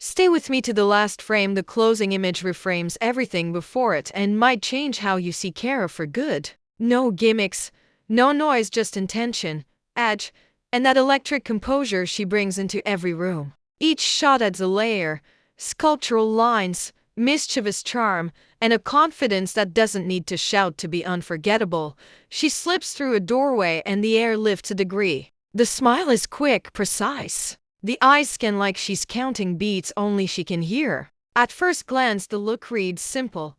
Stay with me to the last frame. The closing image reframes everything before it and might change how you see Cara for good. No gimmicks, no noise, just intention, edge, and that electric composure she brings into every room. Each shot adds a layer, sculptural lines, mischievous charm, and a confidence that doesn't need to shout to be unforgettable. She slips through a doorway and the air lifts a degree. The smile is quick, precise. The eyes scan like she's counting beats only she can hear. At first glance, the look reads simple,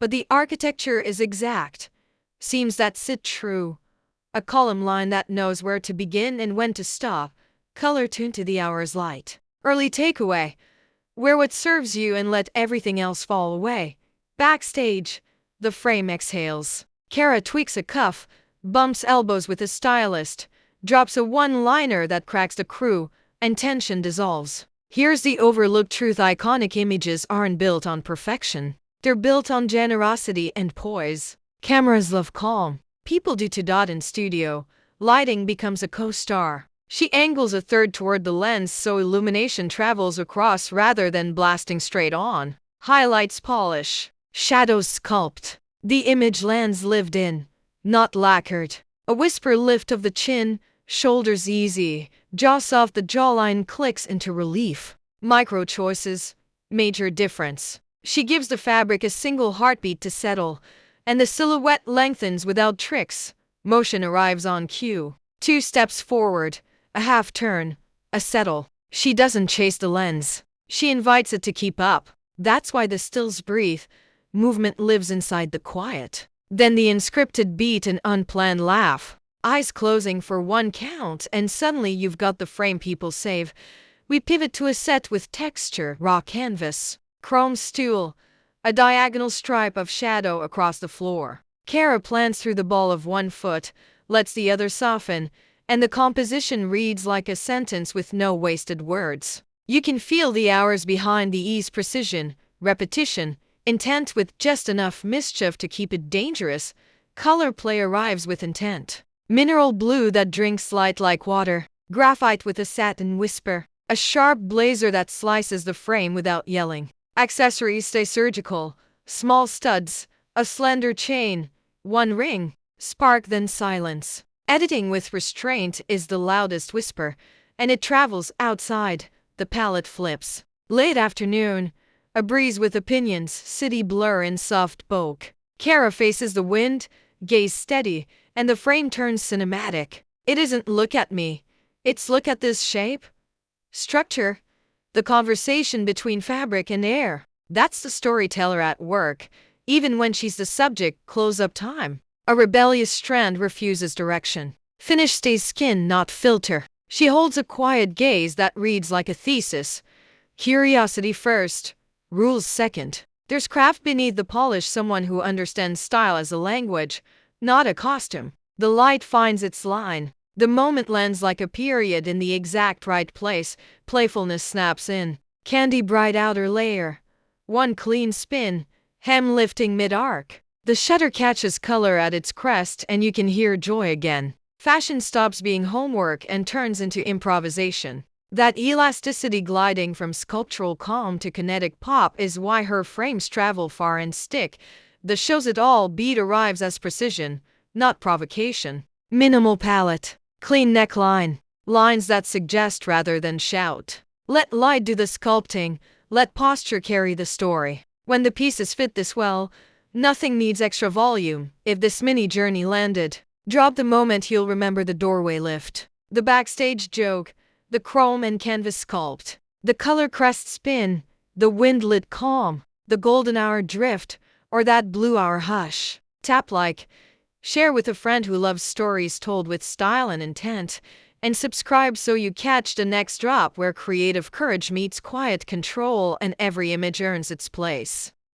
but the architecture is exact. Seams that sit true. A column line that knows where to begin and when to stop. Color tuned to the hour's light. Early takeaway. Wear what serves you and let everything else fall away. Backstage, the frame exhales. Cara tweaks a cuff, bumps elbows with a stylist, drops a one-liner that cracks the crew, and tension dissolves. Here's the overlooked truth: iconic images aren't built on perfection. They're built on generosity and poise. Cameras love calm. People do too. In studio, lighting becomes a co-star. She angles a third toward the lens so illumination travels across rather than blasting straight on. Highlights polish. Shadows sculpt. The image lands lived in, not lacquered. A whisper lift of the chin, shoulders easy, jaw soft, the jawline clicks into relief. Micro choices, major difference. She gives the fabric a single heartbeat to settle, and the silhouette lengthens without tricks. Motion arrives on cue. 2 steps forward, a half turn, a settle. She doesn't chase the lens. She invites it to keep up. That's why the stills breathe. Movement lives inside the quiet. Then the unscripted beat, an unplanned laugh. Eyes closing for one count, and suddenly you've got the frame people save. We pivot to a set with texture, raw canvas, chrome stool, a diagonal stripe of shadow across the floor. Cara plants through the ball of one foot, lets the other soften, and the composition reads like a sentence with no wasted words. You can feel the hours behind the ease, precision, repetition, intent with just enough mischief to keep it dangerous. Color play arrives with intent. Mineral blue that drinks light like water, graphite with a satin whisper, a sharp blazer that slices the frame without yelling. Accessories stay surgical, small studs, a slender chain, one ring, spark then silence. Editing with restraint is the loudest whisper, and it travels outside. The palette flips. Late afternoon, a breeze with opinions, city blur in soft bokeh. Cara faces the wind, gaze steady, and the frame turns cinematic. It isn't look at me, it's look at this shape. Structure, the conversation between fabric and air. That's the storyteller at work, even when she's the subject. Close-up time. A rebellious strand refuses direction. Finish stays skin, not filter. She holds a quiet gaze that reads like a thesis. Curiosity first, rules second. There's craft beneath the polish, someone who understands style as a language, not a costume. The light finds its line. The moment lands like a period in the exact right place. Playfulness snaps in. Candy bright outer layer. One clean spin, hem lifting mid-arc. The shutter catches color at its crest and you can hear joy again. Fashion stops being homework and turns into improvisation. That elasticity gliding from sculptural calm to kinetic pop is why her frames travel far and stick. The shows it all beat arrives as precision, not provocation. Minimal palette, clean neckline, lines that suggest rather than shout. Let light do the sculpting, let posture carry the story. When the pieces fit this well, nothing needs extra volume. If this mini journey landed, drop the moment you'll remember: the doorway lift, the backstage joke, the chrome and canvas sculpt, the color crest spin, the wind-lit calm, the golden hour drift, or that blue hour hush. Tap like, share with a friend who loves stories told with style and intent, and subscribe so you catch the next drop where creative courage meets quiet control and every image earns its place.